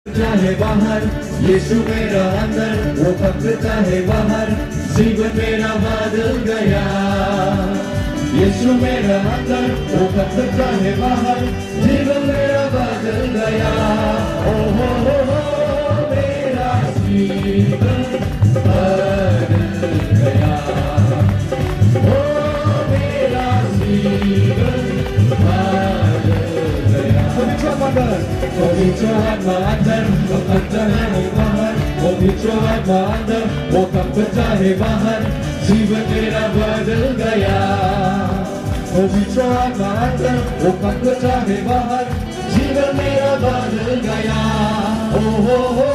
चाहे बाहर, यीशु मेरा अंदर, वो फक्त चाहे बाहर, जीवन मेरा बदल गया। यीशु मेरा अंदर, वो फक्त चाहे बाहर, जीवन मेरा बदल गया। ओ हो मेरा जीवन बदल गया। ओ मेरा जीवन बदल गया। Pemicu hamba andar, bukan cahaya bahar. Pemicu hamba andar, bukan pencahaya bahar. Jiwan mera badal gaya. Pemicu hamba andar, bukan pencahaya bahar. Jiwan mera badal gaya. Oh oh oh.